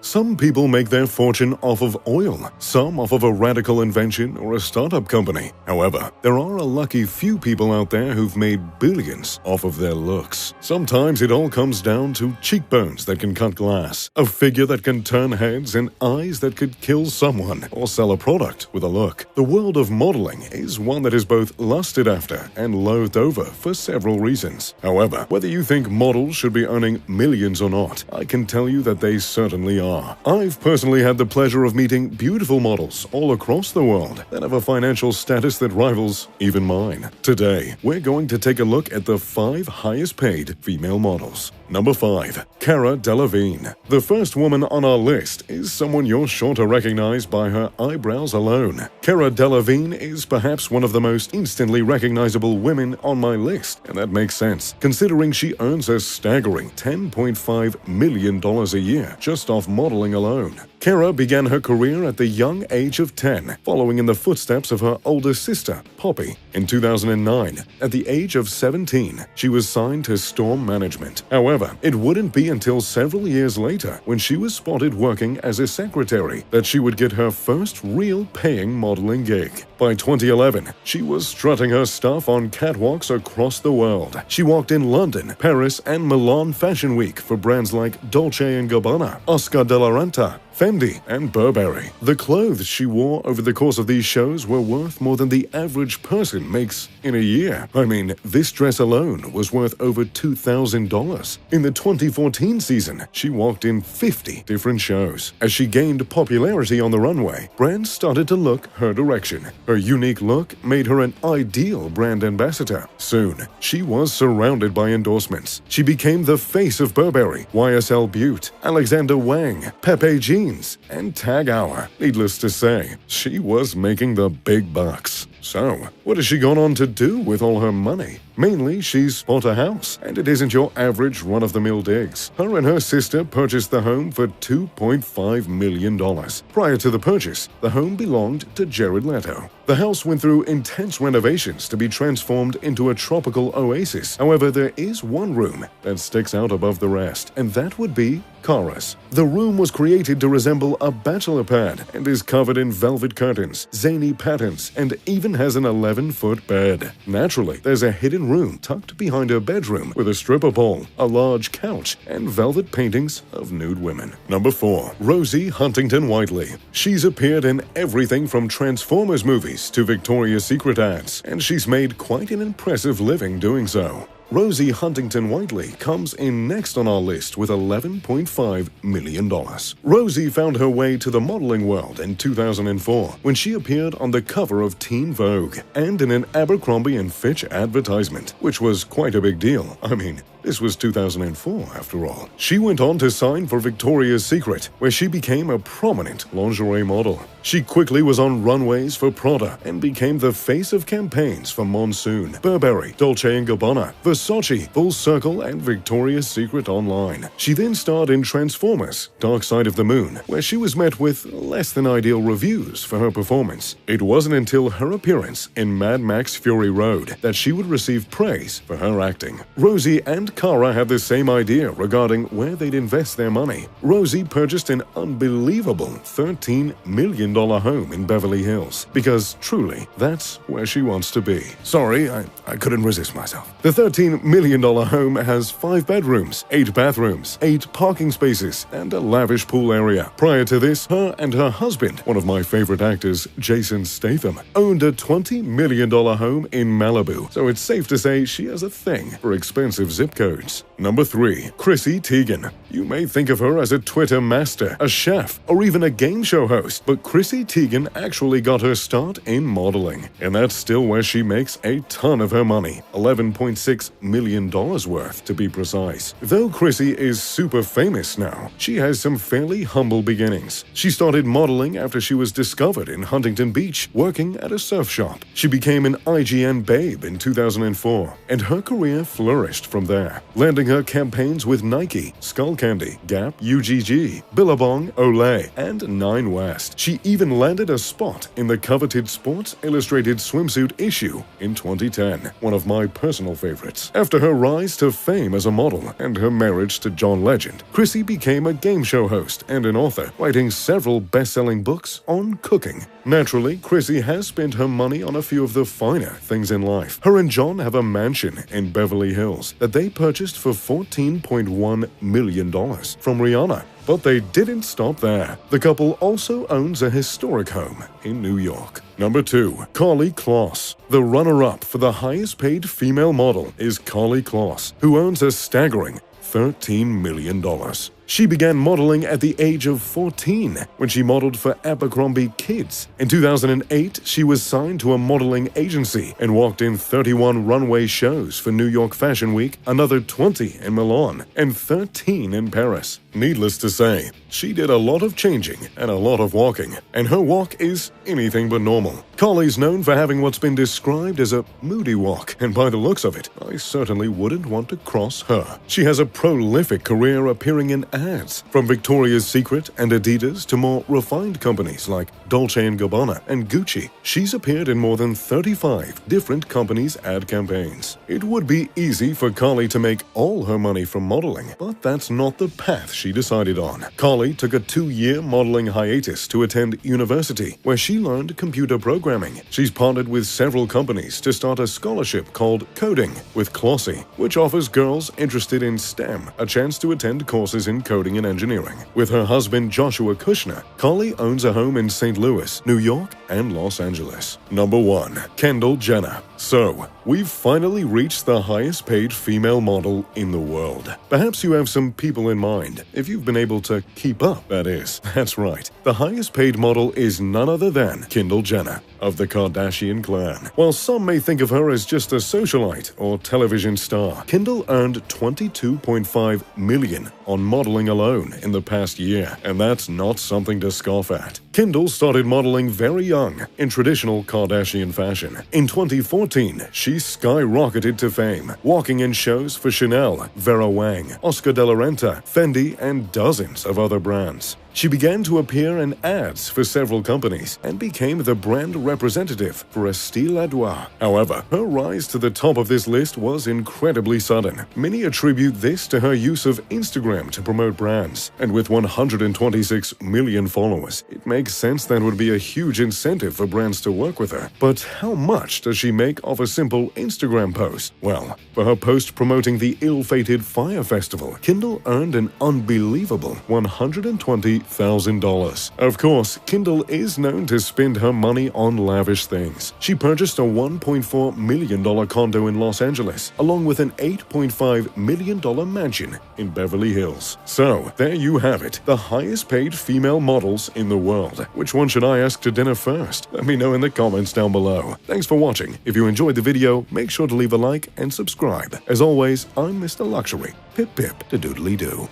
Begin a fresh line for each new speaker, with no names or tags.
Some people make their fortune off of oil, some off of a radical invention or a startup company. However, there are a lucky few people out there who've made billions off of their looks. Sometimes it all comes down to cheekbones that can cut glass, a figure that can turn heads, and eyes that could kill someone or sell a product with a look. The world of modeling is one that is both lusted after and loathed over for several reasons. However, whether you think models should be earning millions or not, I can tell you that they certainly are. I've personally had the pleasure of meeting beautiful models all across the world that have a financial status that rivals even mine. Today, we're going to take a look at the 5 highest paid female models. Number 5. Cara Delevingne. The first woman on our list is someone you're sure to recognize by her eyebrows alone. Cara Delevingne is perhaps one of the most instantly recognizable women on my list, and that makes sense, considering she earns a staggering $10.5 million a year just off modeling alone. Cara began her career at the young age of 10, following in the footsteps of her older sister, Poppy. In 2009, at the age of 17, she was signed to Storm Management. However, it wouldn't be until several years later, when she was spotted working as a secretary, that she would get her first real paying modeling gig. By 2011, she was strutting her stuff on catwalks across the world. She walked in London, Paris, and Milan Fashion Week for brands like Dolce & Gabbana, Oscar de la Renta, Fendi, and Burberry. The clothes she wore over the course of these shows were worth more than the average person makes in a year. I mean, this dress alone was worth over $2,000. In the 2014 season, she walked in 50 different shows. As she gained popularity on the runway, brands started to look her direction. Her unique look made her an ideal brand ambassador. Soon, she was surrounded by endorsements. She became the face of Burberry, YSL Beauty, Alexander Wang, Pepe Jeans, and Tag Heuer. Needless to say, she was making the big bucks. So, what has she gone on to do with all her money? Mainly, she's bought a house, and it isn't your average run-of-the-mill digs. Her and her sister purchased the home for $2.5 million. Prior to the purchase, the home belonged to Jared Leto. The house went through intense renovations to be transformed into a tropical oasis. However, there is one room that sticks out above the rest, and that would be Cara's. The room was created to resemble a bachelor pad and is covered in velvet curtains, zany patterns, and even has an 11-foot bed. Naturally, there's a hidden room tucked behind her bedroom with a stripper pole, a large couch, and velvet paintings of nude women. Number 4. Rosie Huntington-Whiteley. She's appeared in everything from Transformers movies to Victoria's Secret ads, and she's made quite an impressive living doing so. Rosie Huntington-Whiteley comes in next on our list with $11.5 million. Rosie found her way to the modeling world in 2004 when she appeared on the cover of Teen Vogue and in an Abercrombie & Fitch advertisement, which was quite a big deal. I mean, this was 2004, after all. She went on to sign for Victoria's Secret, where she became a prominent lingerie model. She quickly was on runways for Prada and became the face of campaigns for Monsoon, Burberry, Dolce & Gabbana, Versace, Full Circle, and Victoria's Secret Online. She then starred in Transformers: Dark Side of the Moon, where she was met with less than ideal reviews for her performance. It wasn't until her appearance in Mad Max Fury Road that she would receive praise for her acting. Rosie and Cara had the same idea regarding where they'd invest their money. Rosie purchased an unbelievable $13 million home in Beverly Hills, because truly, that's where she wants to be. Sorry, I couldn't resist myself. The $13 million home has 5 bedrooms, 8 bathrooms, 8 parking spaces, and a lavish pool area. Prior to this, her and her husband, one of my favorite actors, Jason Statham, owned a $20 million home in Malibu, so it's safe to say she has a thing for expensive zip codes. Number 3. Chrissy Teigen. You may think of her as a Twitter master, a chef, or even a game show host, but Chrissy Teigen actually got her start in modeling, and that's still where she makes a ton of her money, $11.6 million worth to be precise. Though Chrissy is super famous now, she has some fairly humble beginnings. She started modeling after she was discovered in Huntington Beach, working at a surf shop. She became an IGN babe in 2004, and her career flourished from there. hair, landing her campaigns with Nike, Skullcandy, Gap, UGG, Billabong, Olay, and Nine West. She even landed a spot in the coveted Sports Illustrated swimsuit issue in 2010, one of my personal favorites. After her rise to fame as a model and her marriage to John Legend, Chrissy became a game show host and an author, writing several best-selling books on cooking. Naturally, Chrissy has spent her money on a few of the finer things in life. Her and John have a mansion in Beverly Hills that they purchased for $14.1 million from Rihanna. But they didn't stop there. The couple also owns a historic home in New York. Number 2. Karlie Kloss. The runner-up for the highest-paid female model is Karlie Kloss, who owns a staggering $13 million. She began modeling at the age of 14 when she modeled for Abercrombie Kids. In 2008, she was signed to a modeling agency and walked in 31 runway shows for New York Fashion Week, another 20 in Milan, and 13 in Paris. Needless to say, she did a lot of changing and a lot of walking, and her walk is anything but normal. Karlie's known for having what's been described as a moody walk, and by the looks of it, I certainly wouldn't want to cross her. She has a prolific career appearing in ads, from Victoria's Secret and Adidas to more refined companies like Dolce & Gabbana and Gucci. She's appeared in more than 35 different companies' ad campaigns. It would be easy for Karlie to make all her money from modeling, but that's not the path she decided on. Karlie took a 2-year modeling hiatus to attend university, where she learned computer programming. She's partnered with several companies to start a scholarship called Coding with Klossy, which offers girls interested in STEM a chance to attend courses in coding and engineering. With her husband Joshua Kushner, Karlie owns a home in St. Louis, New York, and Los Angeles. Number 1. Kendall Jenner. So, we've finally reached the highest paid female model in the world. Perhaps you have some people in mind, if you've been able to keep up, that is. That's right. The highest paid model is none other than Kendall Jenner of the Kardashian clan. While some may think of her as just a socialite or television star, Kendall earned $22.5 million on modeling alone in the past year, and that's not something to scoff at. Kendall started modeling very young in traditional Kardashian fashion. In 2014, she skyrocketed to fame, walking in shows for Chanel, Vera Wang, Oscar de la Renta, Fendi, and dozens of other brands. She began to appear in ads for several companies and became the brand representative for Estée Lauder. However, her rise to the top of this list was incredibly sudden. Many attribute this to her use of Instagram to promote brands, and with 126 million followers, it makes sense that would be a huge incentive for brands to work with her. But how much does she make off a simple Instagram post? Well, for her post promoting the ill-fated Fire Festival, Kendall earned an unbelievable $120,000. Of course, Kendall is known to spend her money on lavish things. She purchased a $1.4 million condo in Los Angeles, along with an $8.5 million mansion in Beverly Hills. So, there you have it, the highest paid female models in the world. Which one should I ask to dinner first? Let me know in the comments down below. Thanks for watching. If you enjoyed the video, make sure to leave a like and subscribe. As always, I'm Mr. Luxury. Pip pip to doodly doo.